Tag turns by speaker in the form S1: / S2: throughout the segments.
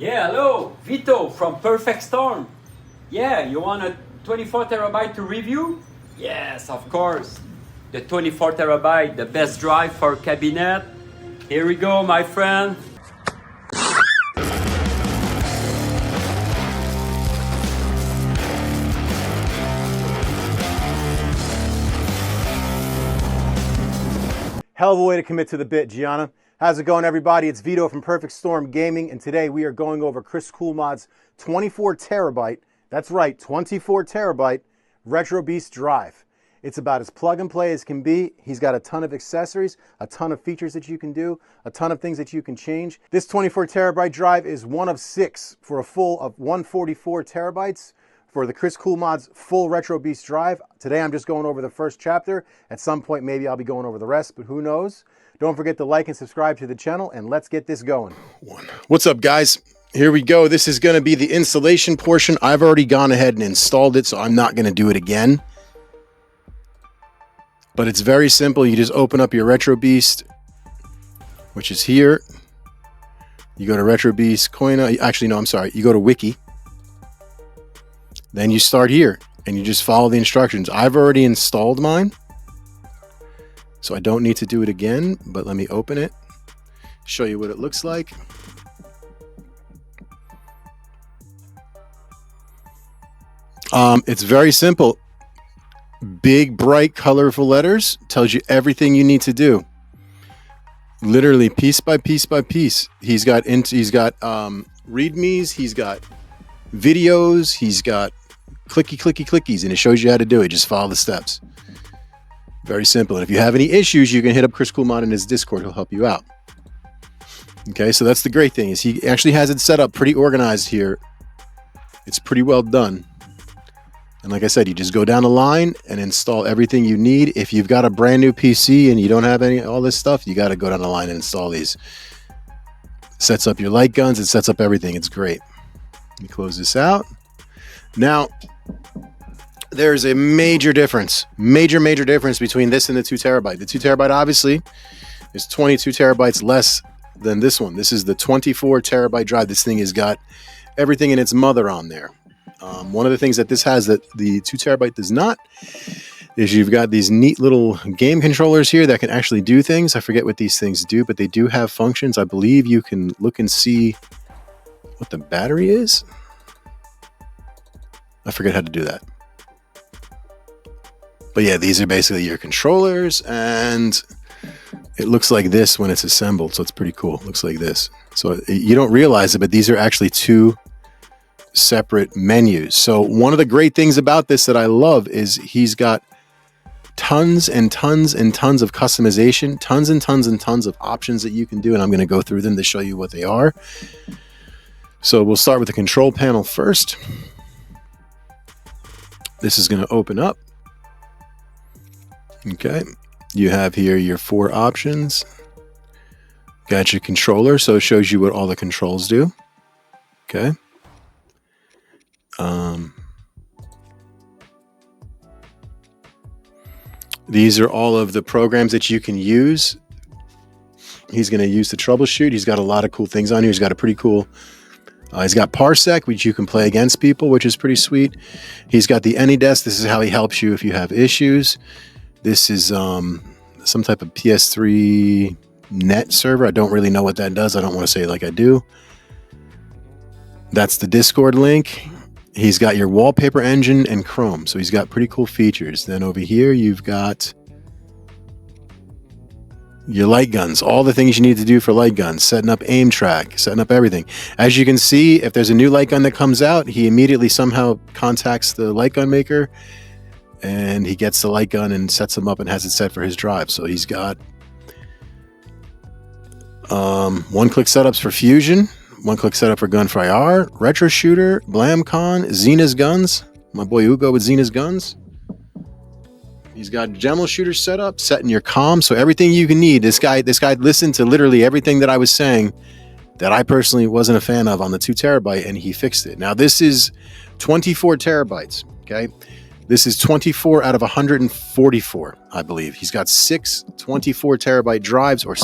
S1: Yeah, hello, VITO from Perfect Storm. Yeah, you want a 24 terabyte to review? Yes, of course. The 24 terabyte, the best drive for cabinet. Here we go, my friend.
S2: Hell of a way to commit to the bit, Gianna. How's it going, everybody? It's VITO from Perfect Storm Gaming, and today we are going over Kris Coolmod's 24 terabyte, that's right, 24 terabyte Retro Beast drive. It's about as plug and play as can be. He's got a ton of accessories, a ton of features that you can do, a ton of things that you can change. This 24 terabyte drive is one of 6 for a full of 144 terabytes. For the Kris Coolmod's full Retro Beast drive. Today I'm just going over the first chapter. At some point maybe I'll be going over the rest, but who knows? Don't forget to like and subscribe to the channel, and let's get this going.
S3: What's up, guys? Here we go. This is going to be the installation portion. I've already gone ahead and installed it, so I'm not going to do it again. But it's very simple. You just open up your Retro Beast, which is here. You go to Retro Beast Coina. Actually, no, I'm sorry. You go to Wiki. Then you start here and you just follow the instructions. I've already installed mine, so I don't need to do it again, but let me open it, show you what it looks like. It's very simple. Big, bright, colorful letters tells you everything you need to do. Literally piece by piece by piece. He's got readmes, he's got videos, he's got clickies, and it shows you how to do it. Just follow the steps. Very simple. And if you have any issues, you can hit up Kris Coolmod in his Discord. He'll help you out. Okay, so that's the great thing, is he actually has it set up pretty organized here. It's pretty well done. And like I said, you just go down the line and install everything you need. If you've got a brand new PC and you don't have all this stuff, you got to go down the line and install these. Sets up your light guns. It sets up everything. It's great. Let me close this out. Now, there's a major difference between this and the 2 terabyte. The 2 terabyte obviously is 22 terabytes less than this one. This is the 24 terabyte drive. This thing has got everything in its mother on there. One of the things that this has that the 2 terabyte does not is you've got these neat little game controllers here that can actually do things. I forget what these things do, but they do have functions. I believe you can look and see what the battery is. I forget how to do that. But yeah, these are basically your controllers, and it looks like this when it's assembled, so it's pretty cool. It looks like this. So you don't realize it, but these are actually 2 separate menus. So one of the great things about this that I love is he's got tons and tons and tons of customization, tons and tons and tons of options that you can do, and I'm going to go through them to show you what they are. So we'll start with the control panel first. This is going to open up. Okay. You have here your 4 options. Got your controller, so it shows you what all the controls do. Okay. These are all of the programs that you can use. He's going to use to troubleshoot. He's got a lot of cool things on here. He's got a pretty cool... he's got Parsec, which you can play against people, which is pretty sweet. He's got the AnyDesk. This is how he helps you if you have issues. This is some type of PS3 net server. I don't really know what that does. I don't want to say it like I do. That's the Discord link. He's got your wallpaper engine and Chrome. So he's got pretty cool features. Then over here, you've got your light guns, all the things you need to do for light guns, setting up aim track, setting up everything. As you can see, if there's a new light gun that comes out, he immediately somehow contacts the light gun maker, and he gets the light gun and sets them up and has it set for his drive. So he's got one-click setups for Fusion, one-click setup for Gunfire R, Retro Shooter, BlamCon, Xena's Guns, my boy Ugo with Xena's Guns. He's got demo shooter set up, setting your comm, so everything you can need. This guy listened to literally everything that I was saying that I personally wasn't a fan of on the 2 terabyte, and he fixed it. Now this is 24 terabytes, okay? This is 24 out of 144, I believe. He's got 6 24 terabyte drives, or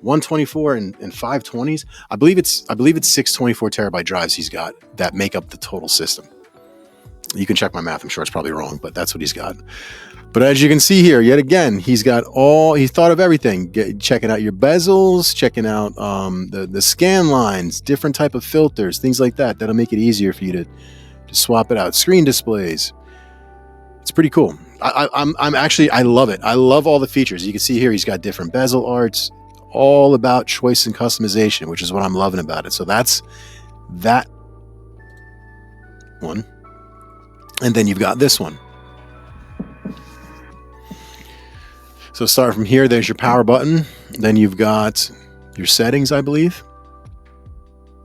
S3: 124 and 520s. I believe it's 624 terabyte drives he's got that make up the total system. You can check my math. I'm sure it's probably wrong, but that's what he's got. But as you can see here, yet again, he thought of everything. Checking out your bezels, checking out the scan lines, different type of filters, things like that. That'll make it easier for you to swap it out. Screen displays. It's pretty cool. I love it. I love all the features. You can see here, he's got different bezel arts, all about choice and customization, which is what I'm loving about it. So that's that one. And then you've got this one. So start from here, there's your power button. Then you've got your settings, I believe.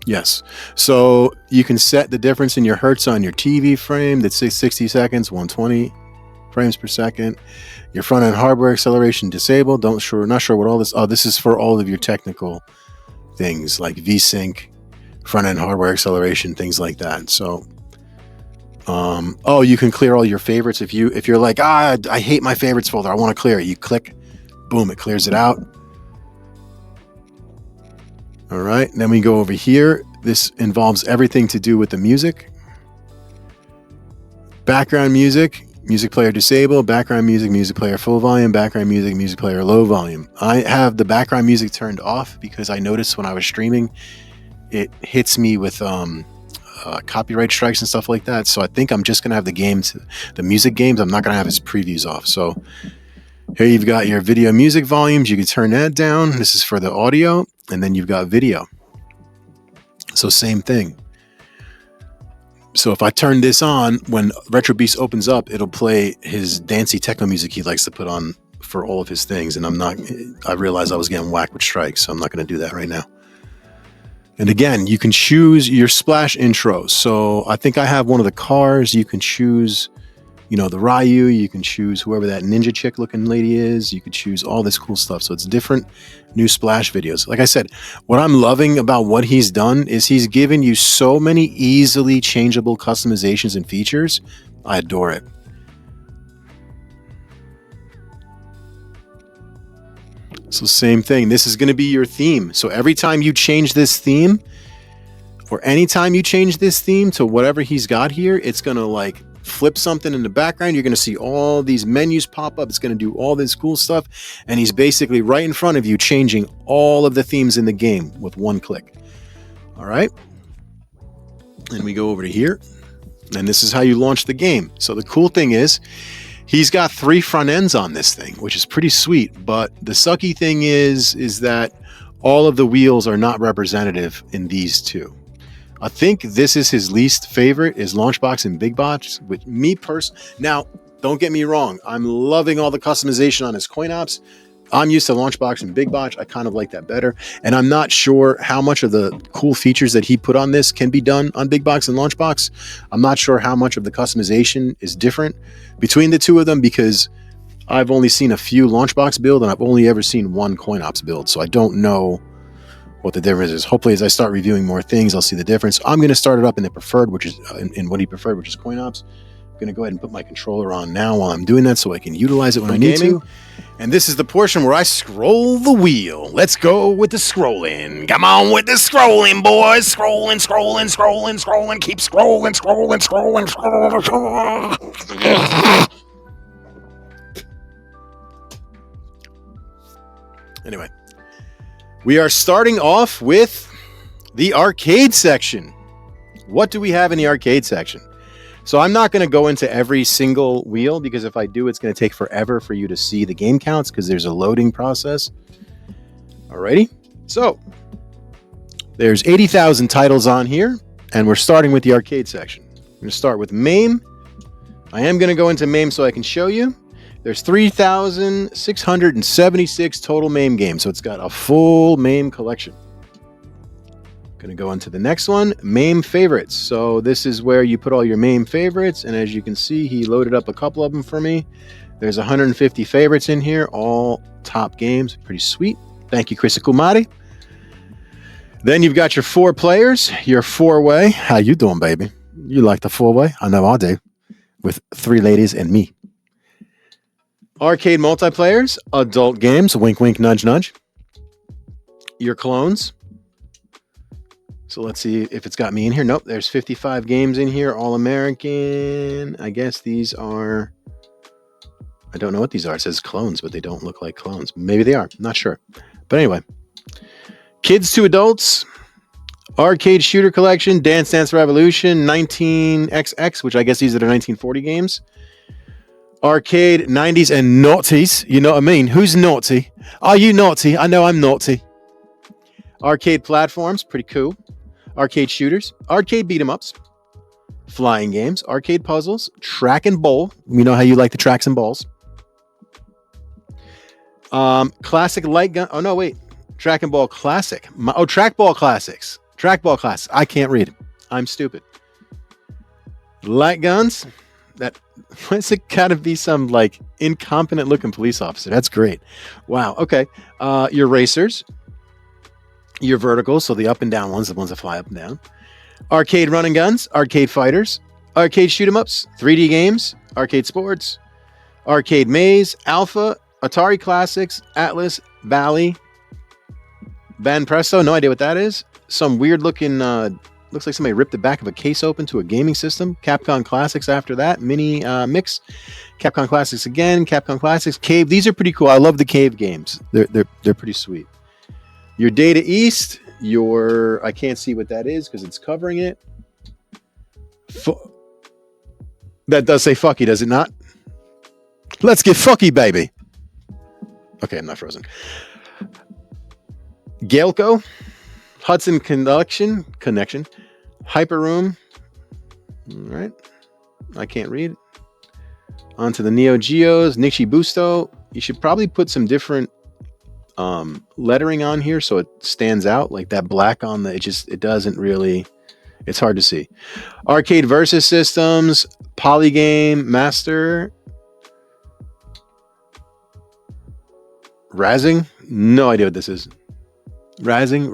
S3: Yes. So you can set the difference in your hertz on your TV frame. That's 60 seconds, 120 frames per second. Your front end hardware acceleration disabled. Not sure what all this. Oh, this is for all of your technical things like VSync, front end hardware acceleration, things like that. So you can clear all your favorites if you're like, I hate my favorites folder, I want to clear it. You click, boom, it clears it out. All right, then we go over here. This involves everything to do with the music. Background music, music player disabled, background music, music player full volume, background music, music player low volume. I have the background music turned off because I noticed when I was streaming, it hits me with copyright strikes and stuff like that. So I think I'm just going to have the music games, I'm not going to have its previews off. So here you've got your video music volumes. You can turn that down. This is for the audio. And then you've got video. So same thing. So if I turn this on, when Retro Beast opens up, it'll play his dancey techno music he likes to put on for all of his things. And I realized I was getting whacked with strikes, so I'm not going to do that right now. And again, you can choose your splash intros. So I think I have one of the cars. You can choose, the Ryu. You can choose whoever that ninja chick looking lady is. You could choose all this cool stuff. So it's different new splash videos. Like I said, what I'm loving about what he's done is he's given you so many easily changeable customizations and features. I adore it. So same thing. This is going to be your theme. So every time you change this theme, or anytime you change this theme to whatever he's got here, it's going to flip something in the background. You're going to see all these menus pop up. It's going to do all this cool stuff. And he's basically right in front of you changing all of the themes in the game with one click. All right. And we go over to here. And this is how you launch the game. So the cool thing is, he's got 3 front ends on this thing, which is pretty sweet. But the sucky thing is that all of the wheels are not representative in these two. I think this is his least favorite, is Launchbox and Big Box. With me personally, now don't get me wrong, I'm loving all the customization on his coin ops. I'm used to Launchbox and Big Box. I kind of like that better. And I'm not sure how much of the cool features that he put on this can be done on Big Box and Launchbox. I'm not sure how much of the customization is different between the two of them, because I've only seen a few Launchbox build and I've only ever seen one coin ops build. So I don't know what the difference is. Hopefully, as I start reviewing more things, I'll see the difference. I'm going to start it up in the preferred, which is in what he preferred, which is coin ops. I'm going to go ahead and put my controller on now while I'm doing that so I can utilize it when I need to. And this is the portion where I scroll the wheel. Let's go with the scrolling. Come on with the scrolling, boys. Scrolling. Keep scrolling. Anyway, we are starting off with the arcade section. What do we have in the arcade section? So I'm not going to go into every single wheel, because if I do, it's going to take forever for you to see the game counts, because there's a loading process. Alrighty. So there's 80,000 titles on here, and we're starting with the arcade section. I'm going to start with MAME. I am going to go into MAME so I can show you. There's 3,676 total MAME games, so it's got a full MAME collection. Going to go on to the next one, MAME favorites. So this is where you put all your MAME favorites, and as you can see, he loaded up a couple of them for me. There's 150 favorites in here, all top games. Pretty sweet. Thank you, Kris Coolmod. Then you've got your 4 players, your 4-way. How you doing, baby? You like the 4-way? I know I do. With 3 ladies and me. Arcade multiplayers, adult games, wink, wink, nudge, nudge. your clones. So let's see if it's got me in here. Nope, there's 55 games in here, all American. I guess these are, I don't know what these are. It says clones, but they don't look like clones. Maybe they are, not sure. But anyway, kids to adults, arcade shooter collection, Dance Dance Revolution, 19XX, which I guess these are the 1940 games. Arcade 90s and naughties, you know what I mean? Who's naughty? Are you naughty? I know I'm naughty. Arcade platforms, pretty cool. Arcade shooters, arcade beat 'em ups, flying games, arcade puzzles, track and bowl. We know how you like the tracks and balls. Classic light gun. Oh no, wait. Track and ball classic. Trackball classics. Trackball classics. I can't read. I'm stupid. Light guns. What's it gotta be some like incompetent looking police officer? That's great. Wow. Okay. Your racers. Your verticals, so the up and down ones, the ones that fly up and down. Arcade running guns, arcade fighters, arcade shoot 'em ups, 3D games, arcade sports, arcade maze, alpha, Atari classics, Atlas, Bally, Ban Presto, no idea what that is. Some weird looking, looks like somebody ripped the back of a case open to a gaming system. Capcom classics after that, mini mix. Capcom classics again, Capcom classics, Cave. These are pretty cool. I love the Cave games. They're pretty sweet. Your Data East, your, I can't see what that is because it's covering it. That does say fucky, does it not? Let's get fucky, baby. Okay, I'm not frozen. Gaelco, Hudson Connection, Hyper Room. All right, I can't read. On to the Neo Geos, Nichi Busto. You should probably put some different lettering on here so it stands out, like that black on the, it doesn't really, it's hard to see. Arcade Versus Systems, Polygame Master, Razzing, no idea what this is. Raising.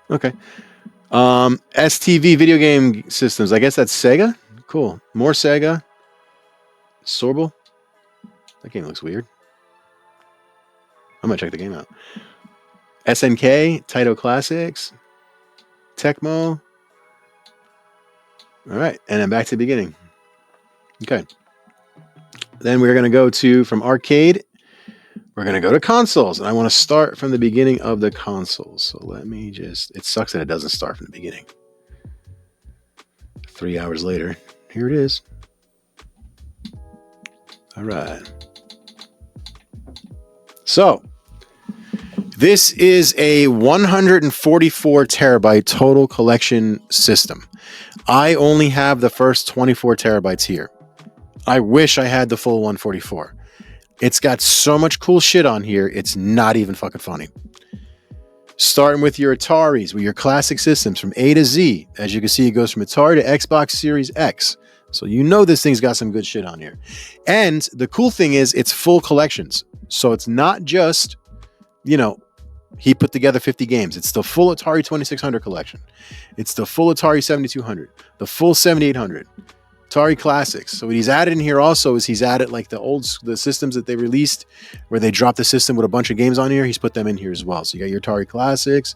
S3: Okay. STV Video Game Systems, I guess that's Sega. Cool. More Sega. Sorbal. That game looks weird. I'm gonna check the game out. SNK, Taito Classics, Tecmo. All right, and then back to the beginning. Okay. Then we're gonna go to, from arcade, we're gonna go to consoles, and I want to start from the beginning of the consoles. So let me just, it sucks that it doesn't start from the beginning. 3 hours later, here it is. All right. So this is a 144 terabyte total collection system. I only have the first 24 terabytes here. I wish I had the full 144. It's got so much cool shit on here. It's not even fucking funny. Starting with your Ataris, with your classic systems from A to Z. As you can see, it goes from Atari to Xbox Series X. So you know this thing's got some good shit on here. And the cool thing is it's full collections. So it's not just, you know, he put together 50 games. It's the full Atari 2600 collection. It's the full Atari 7200, the full 7800, Atari Classics. So what he's added in here also is he's added like the systems that they released where they dropped the system with a bunch of games on here. He's put them in here as well. So you got your Atari Classics,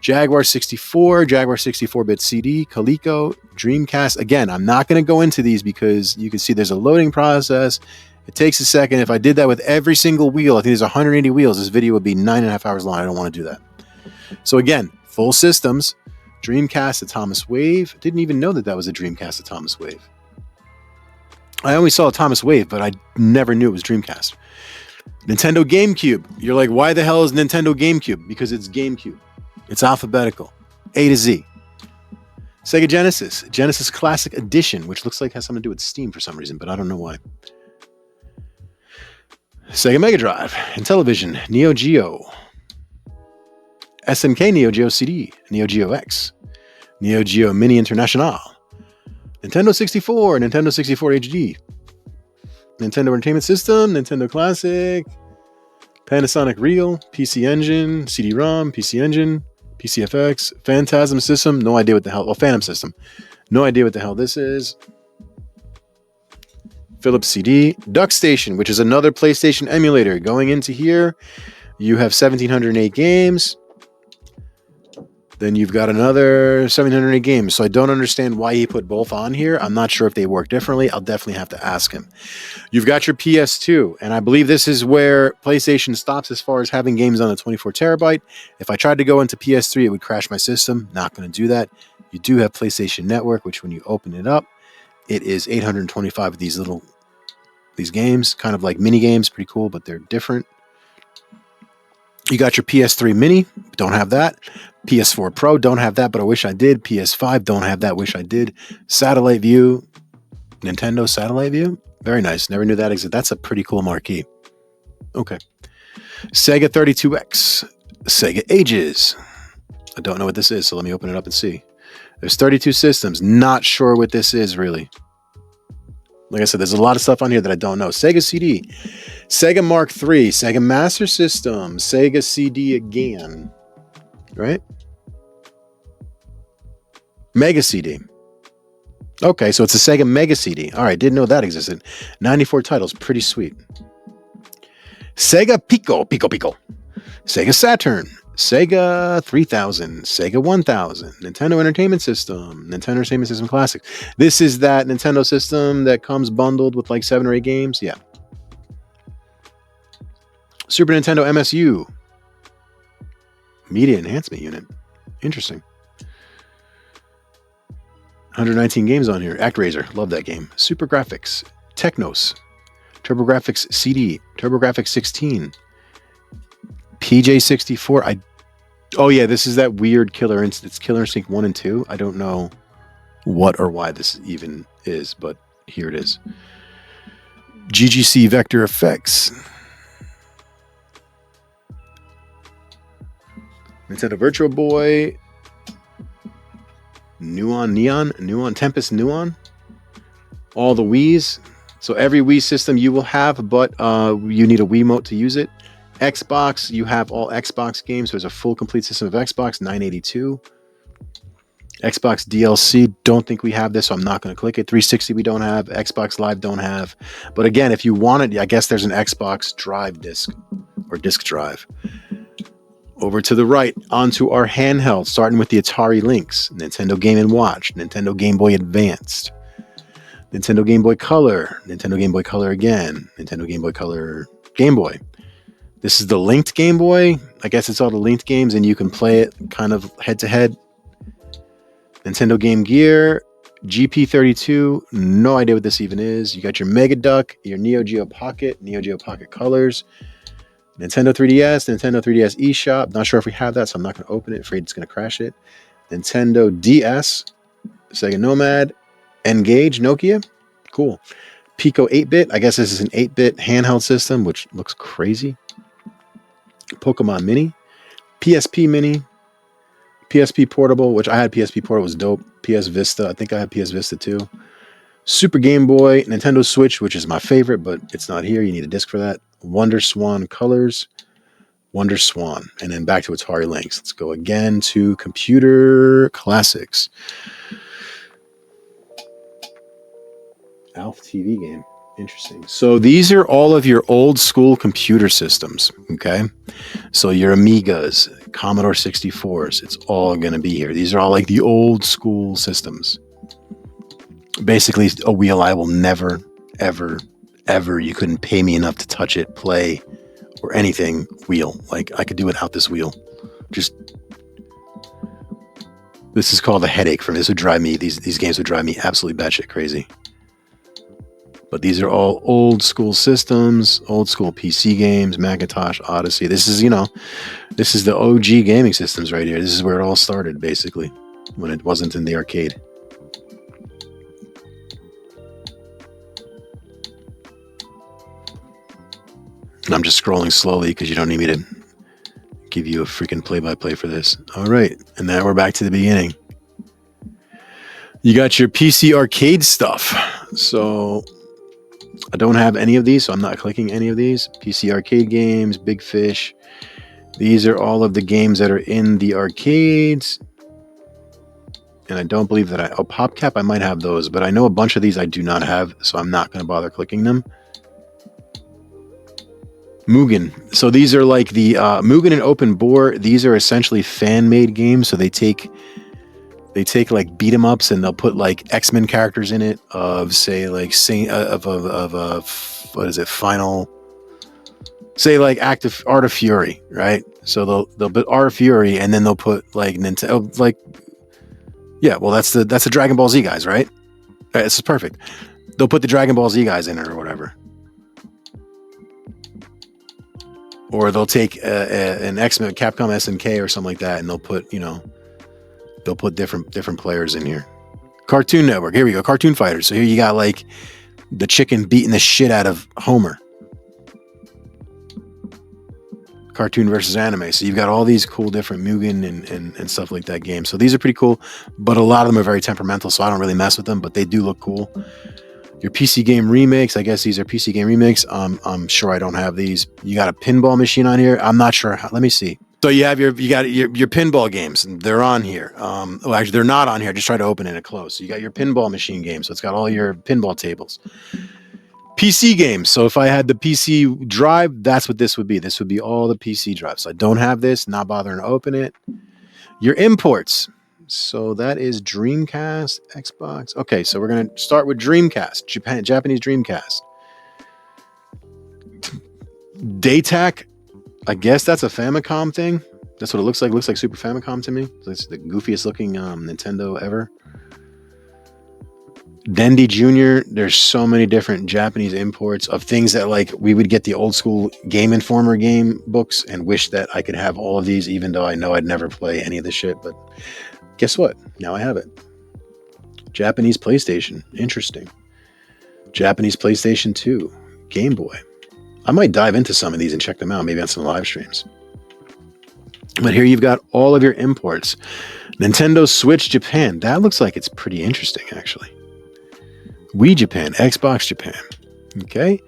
S3: Jaguar 64, Jaguar 64-bit CD, Coleco, Dreamcast. Again, I'm not going to go into these because you can see there's a loading process. It takes a second. If I did that with every single wheel, I think there's 180 wheels. This video would be 9.5 hours long. I don't want to do that. So again, full systems, Dreamcast Atomic Wave. Didn't even know that was a Dreamcast Atomic Wave. I only saw Atomic Wave, but I never knew it was Dreamcast. Nintendo GameCube. You're like, why the hell is Nintendo GameCube? Because it's GameCube. It's alphabetical, A to Z. Sega Genesis, Genesis Classic Edition, which looks like it has something to do with Steam for some reason, but I don't know why. Sega Mega Drive, Intellivision, Neo Geo, SNK Neo Geo CD, Neo Geo X, Neo Geo Mini International, Nintendo 64, Nintendo 64 HD, Nintendo Entertainment System, Nintendo Classic, Panasonic Real, PC Engine, CD-ROM, PC Engine, PCFX, Phantasm System, no idea what the hell, Phantom System, no idea what the hell this is. Philips CD. Duck Station, which is another PlayStation emulator. Going into here, you have 1,708 games. Then you've got another 708 games. So I don't understand why he put both on here. I'm not sure if they work differently. I'll definitely have to ask him. You've got your PS2, and I believe this is where PlayStation stops as far as having games on a 24 terabyte. If I tried to go into PS3, it would crash my system. Not going to do that. You do have PlayStation Network, which when you open it up, it is 825 of these games, kind of like mini games, pretty cool, but they're different. You got your PS3 Mini, don't have that. PS4 Pro, don't have that, but I wish I did. PS5, don't have that, wish I did. Satellite View, Nintendo Satellite View, very nice. Never knew that existed. That's a pretty cool marquee. Okay. Sega 32X, Sega Ages. I don't know what this is, so let me open it up and see. There's 32 systems. Not sure what this is, really. Like I said, there's a lot of stuff on here that I don't know. Sega CD, Sega Mark III, Sega Master System, Sega CD again, right? Mega CD. Okay, so it's a Sega Mega CD. All right, didn't know that existed. 94 titles, pretty sweet. Sega Pico, Sega Saturn, Sega 3000, Sega 1000, Nintendo Entertainment System, Nintendo Entertainment System Classic. This is that Nintendo system that comes bundled with like 7 or 8 games. Yeah. Super Nintendo MSU. Media Enhancement Unit. Interesting. 119 games on here. ActRaiser. Love that game. Super Graphics. Technos. TurboGrafx CD. TurboGrafx 16. PJ64. Oh yeah, this is that weird Killer Instinct. It's Killer Instinct 1 and 2. I don't know what or why this even is, but here it is. GGC Vector Effects. Nintendo Virtual Boy. Nuon, Tempest Nuon. All the Wiis. So every Wii system you will have, but you need a Wiimote to use it. Xbox, you have all Xbox games. There's a full complete system of Xbox, 982. Xbox DLC, don't think we have this, so I'm not going to click it. 360 we don't have. Xbox Live don't have. But again, if you want it, I guess there's an Xbox Drive disc or disk drive. Over to the right, onto our handheld, starting with the Atari Lynx, Nintendo Game & Watch, Nintendo Game Boy Advanced, Nintendo Game Boy Color, Nintendo Game Boy Color again, Nintendo Game Boy Color Game Boy. This is the linked Game Boy. I guess it's all the linked games, and you can play it kind of head-to-head. Nintendo Game Gear, GP32, no idea what this even is. You got your Mega Duck, your Neo Geo Pocket Colors, Nintendo 3DS, Nintendo 3DS eShop. Not sure if we have that, so I'm not going to open it. Afraid it's going to crash it. Nintendo DS, Sega Nomad, N-Gage, Nokia. Cool. Pico 8-bit. I guess this is an 8-bit handheld system, which looks crazy. Pokemon Mini, PSP Mini, PSP Portable, which I had PSP Portable, was dope. PS Vista, I think I had PS Vista too. Super Game Boy, Nintendo Switch, which is my favorite, but it's not here. You need a disc for that. Wonder Swan Colors, Wonder Swan, and then back to Atari Lynx. Let's go again to Computer Classics. Alf TV game. Interesting. So these are all of your old school computer systems, okay? So your Amigas, Commodore 64s, it's all going to be here. These are all like the old school systems. Basically, a wheel I will never, ever, you couldn't pay me enough to touch it, play, or anything wheel. Like, I could do without this wheel. This is called a headache for me. This would drive me, these games would drive me absolutely batshit crazy. But these are all old school systems, old school PC games, Macintosh, Odyssey. This is, this is the OG gaming systems right here. This is where it all started, basically, when it wasn't in the arcade. And I'm just scrolling slowly because you don't need me to give you a freaking play-by-play for this. All right, and now we're back to the beginning. You got your PC arcade stuff. So I don't have any of these, so I'm not clicking any of these. PC arcade games, Big Fish. These are all of the games that are in the arcades. and I don't believe that PopCap, I might have those, but I know a bunch of these I do not have, so I'm not going to bother clicking them. Mugen. So these are like the Mugen and Open Bore. These are essentially fan-made games. So they take like beat 'em ups and they'll put like X-Men characters in it of say like what is it? Final. Say like Art of Fury, right? So they'll put Art of Fury and then they'll put like Nintendo, like yeah. Well, that's the Dragon Ball Z guys, right? This is perfect. They'll put the Dragon Ball Z guys in it or whatever. Or they'll take an X-Men, Capcom SNK or something like that, and they'll put different players in here. Cartoon Network. Here we go. Cartoon Fighters. So here you got like the chicken beating the shit out of Homer. Cartoon versus anime. So you've got all these cool different Mugen and stuff like that games. So these are pretty cool, but a lot of them are very temperamental, so I don't really mess with them, but they do look cool. Your PC game remakes, I guess these are PC game remakes. I'm sure I don't have these. You got a pinball machine on here. I'm not sure how. Let me see. So you got your pinball games, and they're on here. Well, actually, they're not on here. I just tried to open it and it closed. So you got your pinball machine game. So it's got all your pinball tables. PC games. So if I had the PC drive, that's what this would be. This would be all the PC drives. So I don't have this. Not bothering to open it. Your imports. So that is Dreamcast, Xbox. Okay, so we're going to start with Dreamcast, Japanese Dreamcast. Daytac, I guess that's a Famicom thing. That's what it looks like. It looks like Super Famicom to me. It's the goofiest looking Nintendo ever. Dendy Jr., there's so many different Japanese imports of things that like we would get the old school Game Informer game books and wish that I could have all of these, even though I know I'd never play any of this shit, but guess what? Now I have it. Japanese PlayStation. Interesting. Japanese PlayStation 2. Game Boy. I might dive into some of these and check them out, maybe on some live streams. But here you've got all of your imports. Nintendo Switch Japan. That looks like it's pretty interesting, actually. Wii Japan. Xbox Japan. Okay.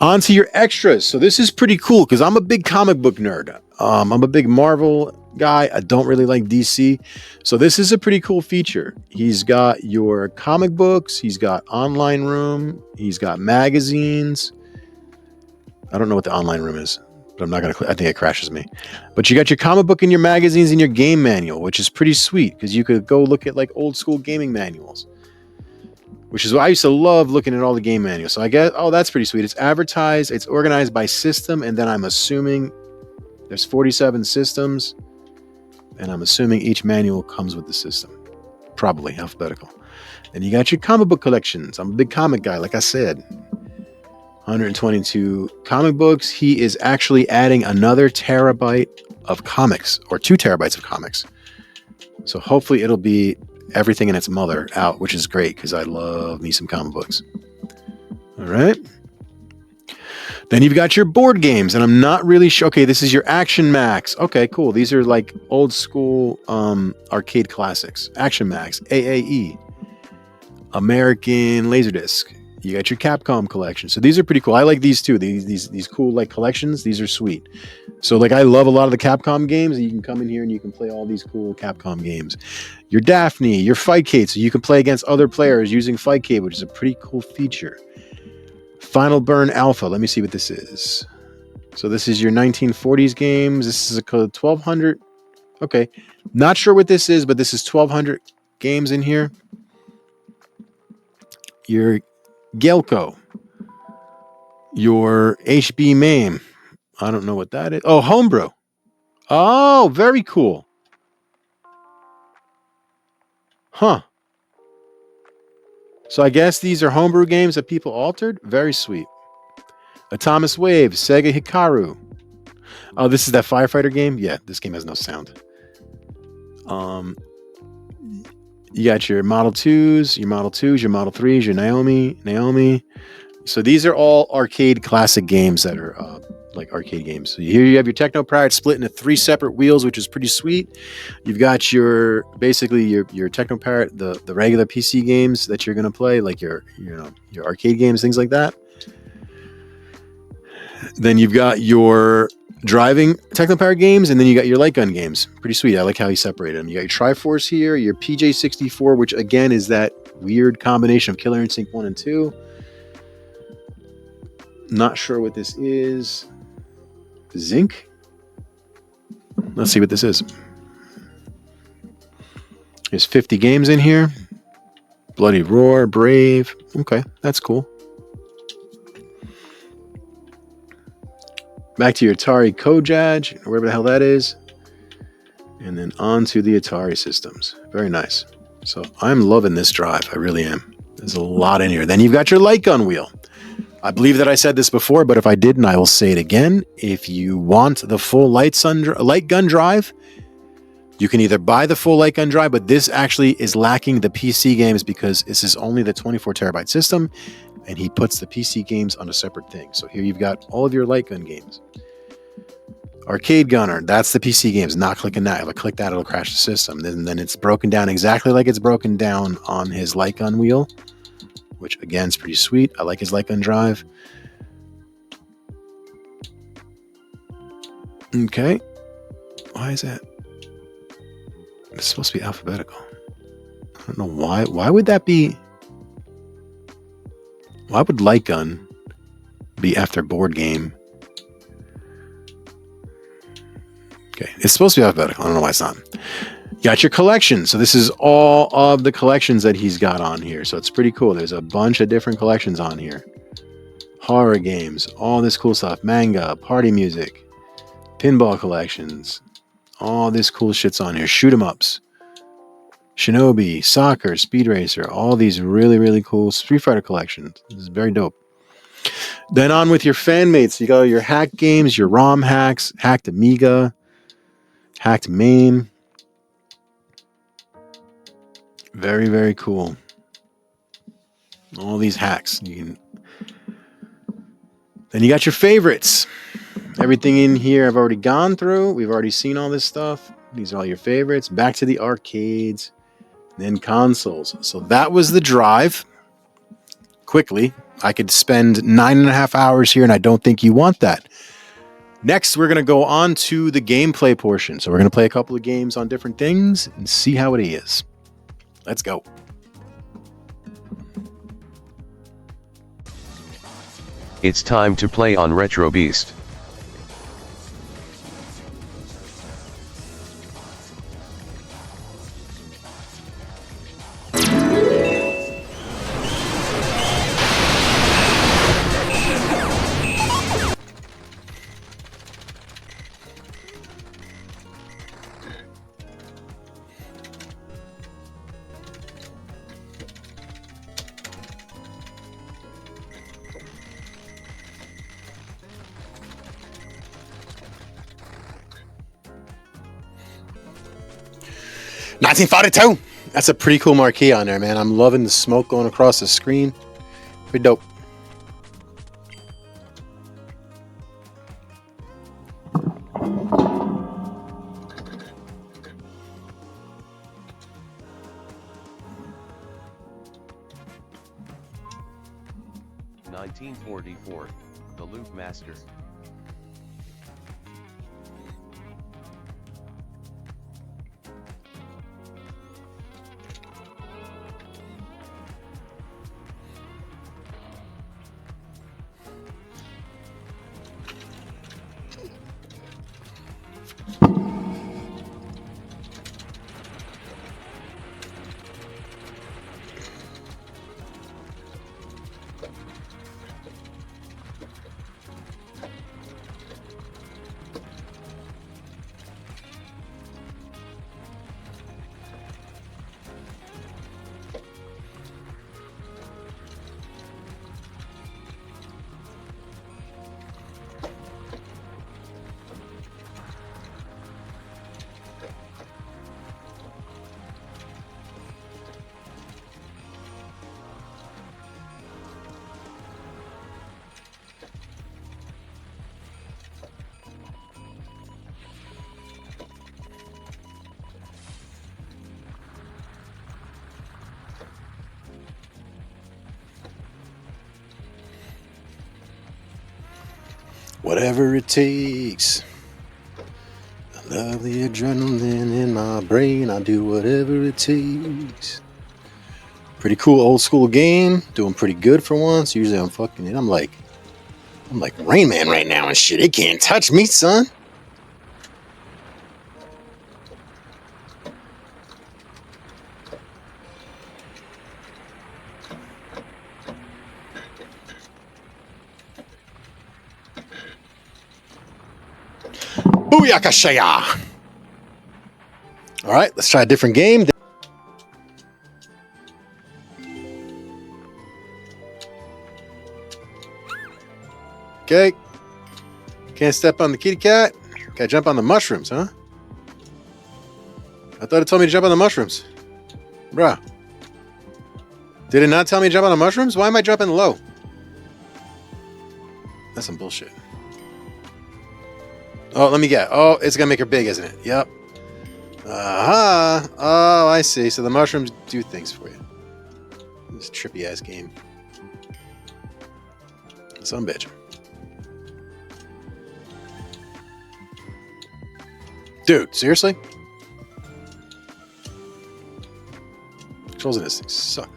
S3: On to your extras. So this is pretty cool because I'm a big comic book nerd. I'm a big Marvel guy. I don't really like DC. So this is a pretty cool feature. He's got your comic books. He's got online room. He's got magazines. I don't know what the online room is, but I'm not going to, I think it crashes me. But you got your comic book and your magazines and your game manual, which is pretty sweet because you could go look at like old school gaming manuals, which is what I used to love looking at all the game manuals. So I guess, oh, that's pretty sweet. It's advertised, it's organized by system, and then I'm assuming there's 47 systems, and I'm assuming each manual comes with the system. Probably alphabetical. And you got your comic book collections. I'm a big comic guy, like I said. 122 comic books. He is actually adding another terabyte of comics, or 2 terabytes of comics. So hopefully it'll be everything in its mother out, which is great because I love me some comic books. All right. Then you've got your board games, and I'm not really sure. Okay, this is your Action Max. Okay, cool. These are like old school arcade classics. Action Max, AAE, American Laserdisc. You got your Capcom collection. So these are pretty cool. I like these too. These cool like collections. These are sweet. So like I love a lot of the Capcom games. You can come in here and you can play all these cool Capcom games. Your Daphne, your Fightcade. So you can play against other players using Fightcade, which is a pretty cool feature. Final Burn Alpha. Let me see what this is. So this is your 1940s games. This is a 1200. Okay. Not sure what this is, but this is 1200 games in here. Your Gelco, your HB MAME. I don't know what that is. Oh, Homebrew. Oh, very cool. Huh. So I guess these are homebrew games that people altered. Very sweet. Atomic Wave, Sega Hikaru. Oh, this is that firefighter game? Yeah, this game has no sound. You got your Model 2s, your Model 3s, your Naomi. So these are all arcade classic games that are like arcade games. So here you have your Techno Pride split into 3 separate wheels, which is pretty sweet. You've got your basically your Techno Parrot, the regular PC games that you're gonna play, like your arcade games, things like that. Then you've got your driving Technopower games, and then you got your Lightgun games. Pretty sweet. I like how he separated them. You got your Triforce here, your PJ64, which again is that weird combination of Killer Instinct 1 and 2. Not sure what this is. Zinc? Let's see what this is. There's 50 games in here. Bloody Roar, Brave. Okay, that's cool. Back to your Atari Kojaj, wherever the hell that is. And then on to the Atari systems. Very nice. So I'm loving this drive. I really am. There's a lot in here. Then you've got your Lightgun wheel. I believe that I said this before, but if I didn't, I will say it again. If you want the full Lightgun drive, you can either buy the full Lightgun drive, but this actually is lacking the PC games because this is only the 24 terabyte system, and he puts the PC games on a separate thing. So here you've got all of your Lightgun games. Arcade Gunner, that's the PC games. Not clicking that. If I click that, it'll crash the system. Then it's broken down exactly like it's broken down on his Lightgun wheel, which again is pretty sweet. I like his Lightgun drive. Okay. Why is that? It's supposed to be alphabetical. I don't know why. Why would that be? Why would Lightgun be after board game? Okay, it's supposed to be alphabetical. I don't know why it's not. You got your collection. So this is all of the collections that he's got on here. So it's pretty cool. There's a bunch of different collections on here. Horror games, all this cool stuff. Manga, party music, pinball collections. All this cool shit's on here. Shoot 'em ups. Shinobi, soccer, Speed Racer, all these really, really cool Street Fighter collections. This is very dope. Then on with your fan mates. You got your hack games, your ROM hacks, hacked Amiga, hacked MAME. Very, very cool. All these hacks. Then you got your favorites. Everything in here I've already gone through. We've already seen all this stuff. These are all your favorites. Back to the arcades. Then consoles. So that was the drive. Quickly. I could spend 9.5 hours here, and I don't think you want that. Next, we're going to go on to the gameplay portion. So we're going to play a couple of games on different things and see how it is. Let's go.
S4: It's time to play on Retro Beast.
S3: $1942. That's a pretty cool marquee on there, man. I'm loving the smoke going across the screen. Pretty dope.
S4: (1944), The Loop Master.
S3: Whatever it takes. Love the adrenaline in my brain. I do whatever it takes. Pretty cool old school game. Doing pretty good for once. Usually I'm fucking it. I'm like Rain Man right now and shit. It can't touch me, son. Booyakashaya! All right, let's try a different game. Okay. Can't step on the kitty cat. Gotta jump on the mushrooms, huh? I thought it told me to jump on the mushrooms. Bruh. Did it not tell me to jump on the mushrooms? Why am I jumping low? That's some bullshit. Oh, let me get. Oh, it's gonna make her big, isn't it? Yep. Aha. Oh, I see. So the mushrooms do things for you. This trippy ass game. Some bitch. Dude, seriously? Controls in this thing suck.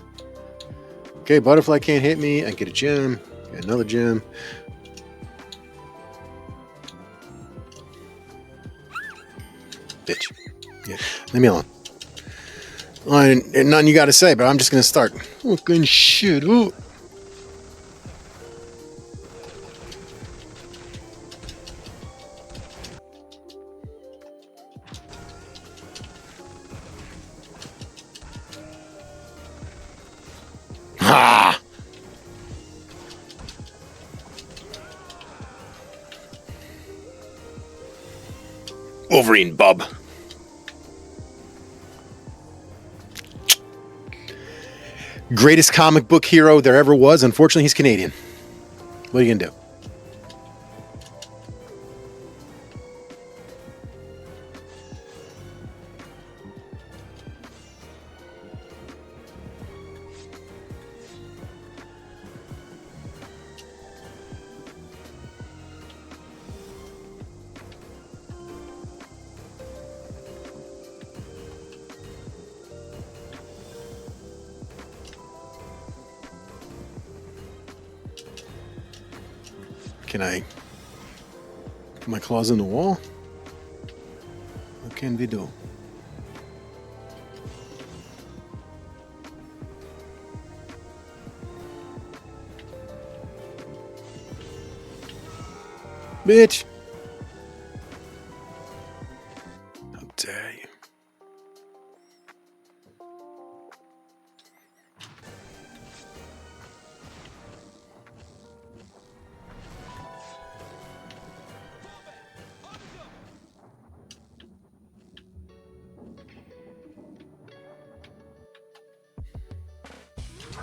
S3: Okay, butterfly can't hit me. I get a gem. Get another gem. Bitch. Yeah. Leave me alone. Well, nothing you got to say, but I'm just going to start. Fucking shit. Ooh. Ha! Wolverine, bub. Greatest comic book hero there ever was. Unfortunately, he's Canadian. What are you gonna do? Can I put my claws in the wall? What can we do? Bitch! How dare you?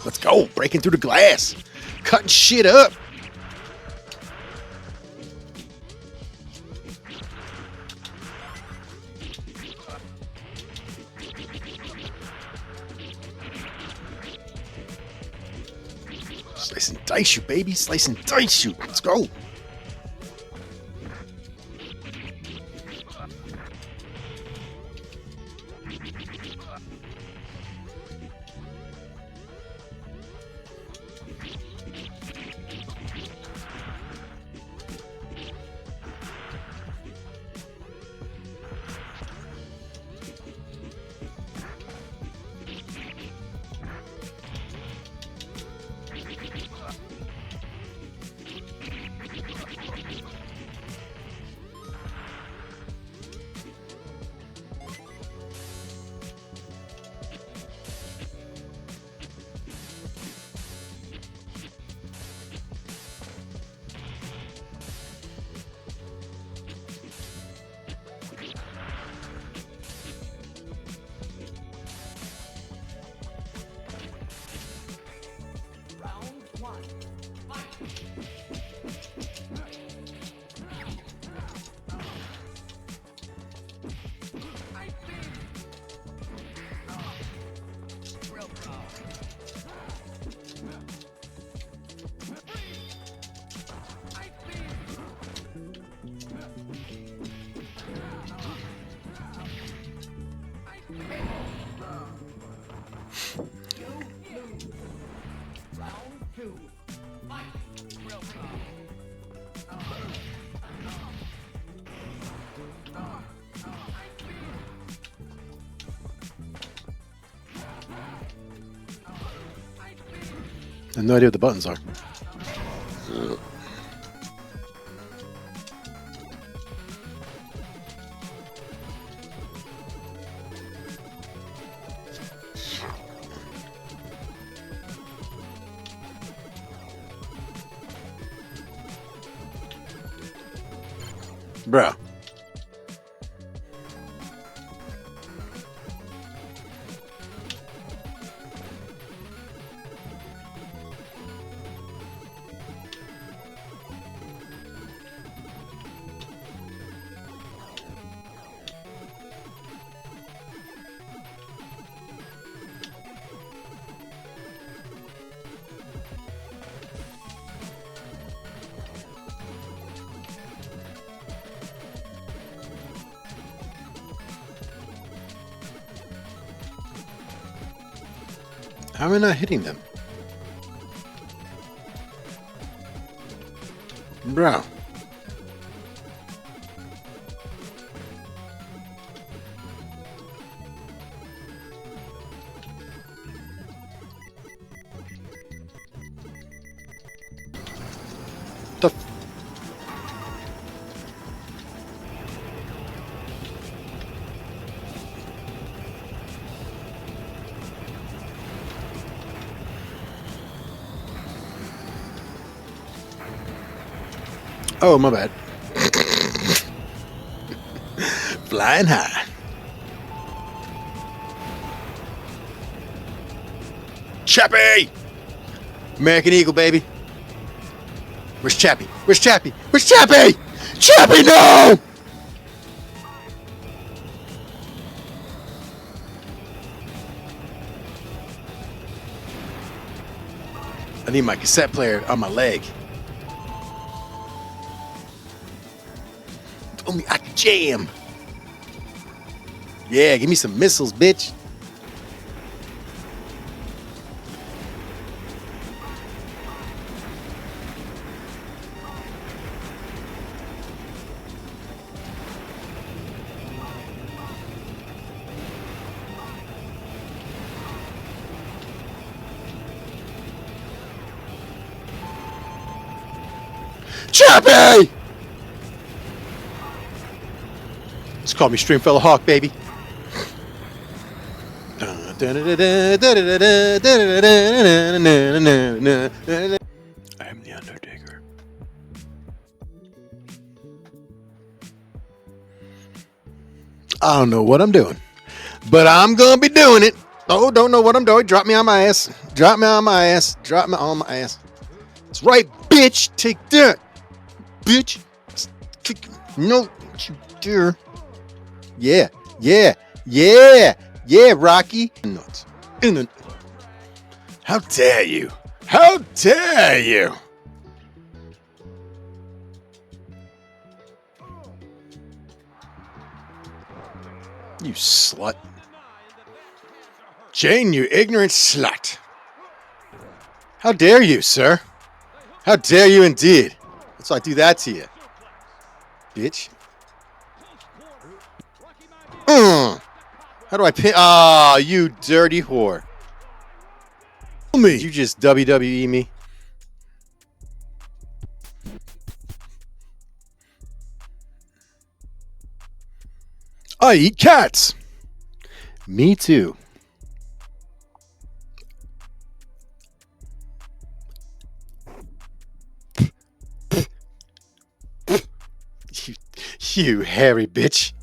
S3: Let's go, breaking through the glass, cutting shit up. Slice and dice you, baby, slice and dice you. Let's go. I have no idea what the buttons are. Bro. How am I not hitting them? Bro. The f- Oh, my bad. Flying high. Chappie! American Eagle, baby. Where's Chappie? Where's Chappie? Where's Chappie? Chappie, no! I need my cassette player on my leg. Only I can jam. Yeah, give me some missiles, bitch. Chappie! Just call me Stringfellow Hawk, baby. I am the Undertaker. I don't know what I'm doing, but I'm gonna be doing it. Oh, don't know what I'm doing. Drop me on my ass. Drop me on my ass. Drop me on my ass. That's right, bitch. Take that, bitch. No, you dare. Yeah, yeah, yeah, yeah, Rocky. Nuts. How dare you? How dare you? You slut. Jane, you ignorant slut. How dare you, sir? How dare you indeed? That's why I do that to you, bitch. How do I pin? Ah, you dirty whore. Me. Did you just WWE me? I eat cats. Me too. You hairy bitch.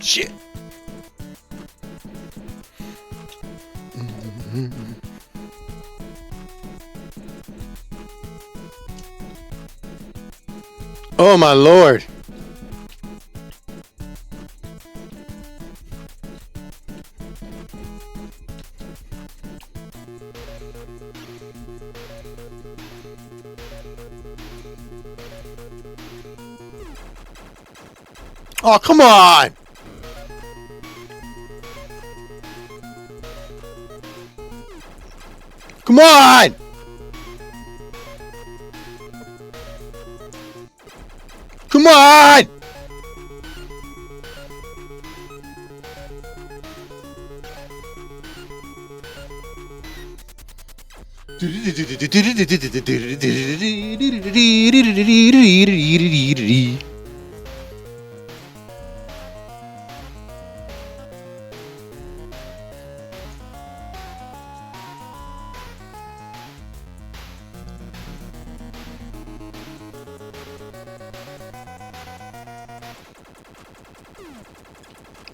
S3: Shit. Oh my lord. Oh, come on. Come on! Come on!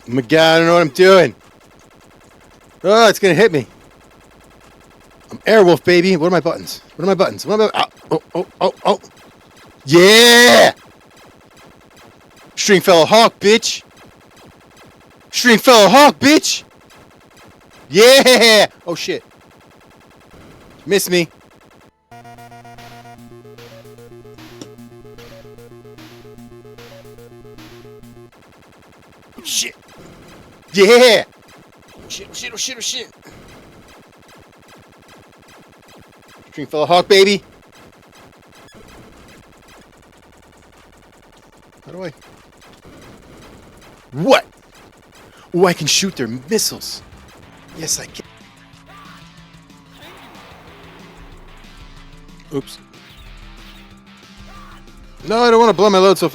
S3: Oh my God, I don't know what I'm doing. Oh, it's gonna hit me. I'm Airwolf, baby. What are my buttons? What are my buttons? What are my... Oh. Yeah! Stringfellow Hawk, bitch. Stringfellow Hawk, bitch. Yeah! Oh, shit. Miss me. Shit. Yeah! Shit. Stringfellow Hawk, baby. How do I... What? Oh, I can shoot their missiles. Yes, I can. Oops. No, I don't want to blow my load so...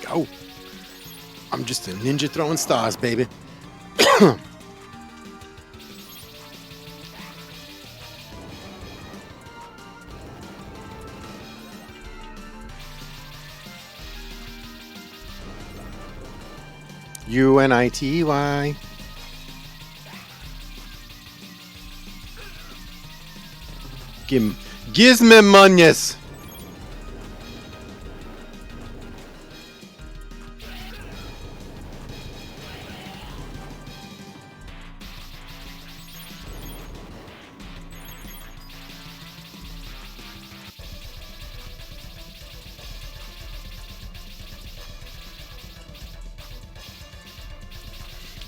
S3: Go. I'm just a ninja throwing stars, baby. UNITY. Gives me monies.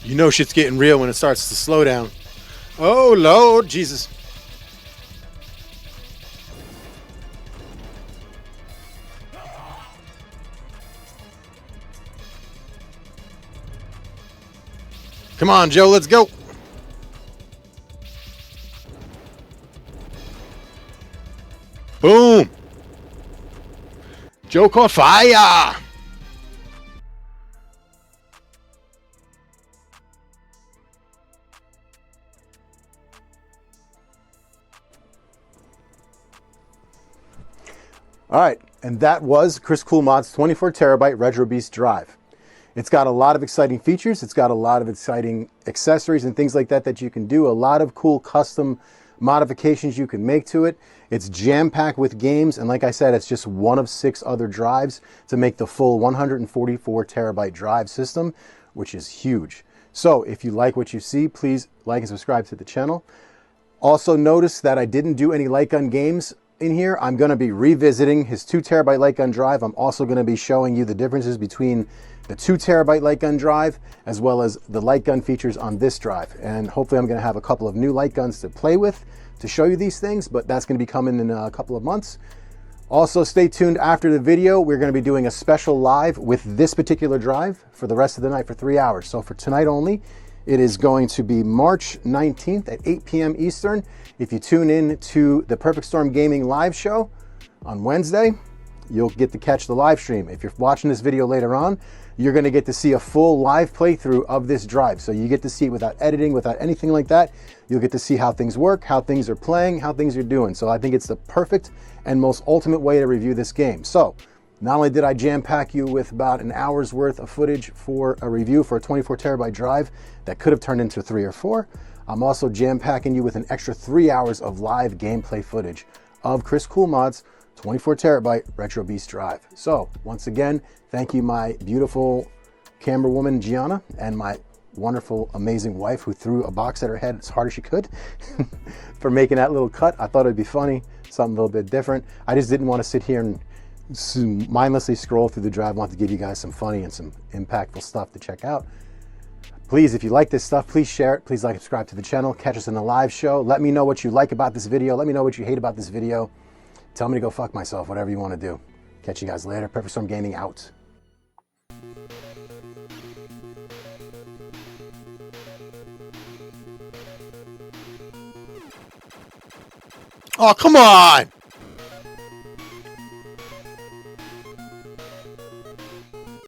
S3: You know shit's getting real when it starts to slow down. Oh, Lord Jesus. Come on, Joe, let's go. Boom. Joe caught fire.
S2: All right, and that was Kris Coolmod's 24 terabyte Retro Beast drive. It's got a lot of exciting features. It's got a lot of exciting accessories and things like that that you can do. A lot of cool custom modifications you can make to it. It's jam-packed with games, and like I said, it's just one of 6 other drives to make the full 144 terabyte drive system, which is huge. So if you like what you see, please like and subscribe to the channel. Also notice that I didn't do any Lightgun games in here. I'm going to be revisiting his 2 terabyte Lightgun drive. I'm also going to be showing you the differences between the 2 terabyte Lightgun drive as well as the Lightgun features on this drive. And hopefully I'm going to have a couple of new Lightguns to play with to show you these things, but that's going to be coming in a couple of months. Also stay tuned after the video. We're going to be doing a special live with this particular drive for the rest of the night for 3 hours. So for tonight only, it is going to be March 19th at 8 p.m. Eastern. If you tune in to the Perfect Storm Gaming live show on Wednesday, you'll get to catch the live stream. If you're watching this video later on, you're going to get to see a full live playthrough of this drive. So you get to see it without editing, without anything like that. You'll get to see how things work, how things are playing, how things are doing. So I think it's the perfect and most ultimate way to review this game. So Not only did I jam pack you with about an hour's worth of footage for a review for a 24 terabyte drive that could have turned into 3 or 4, I'm also jam packing you with an extra 3 hours of live gameplay footage of Kris Coolmod's 24 terabyte Retro Beast drive. So once again, thank you, my beautiful camera woman, Gianna, and my wonderful, amazing wife who threw a box at her head as hard as she could for making that little cut. I thought it'd be funny, something a little bit different. I just didn't want to sit here and mindlessly scroll through the drive. I want to give you guys some funny and some impactful stuff to check out. Please, if you like this stuff, please share it. Please like and subscribe to the channel. Catch us in the live show. Let me know what you like about this video. Let me know what you hate about this video. Tell me to go fuck myself, whatever you want to do. Catch you guys later. Perfect Storm Gaming out.
S3: Oh, come on!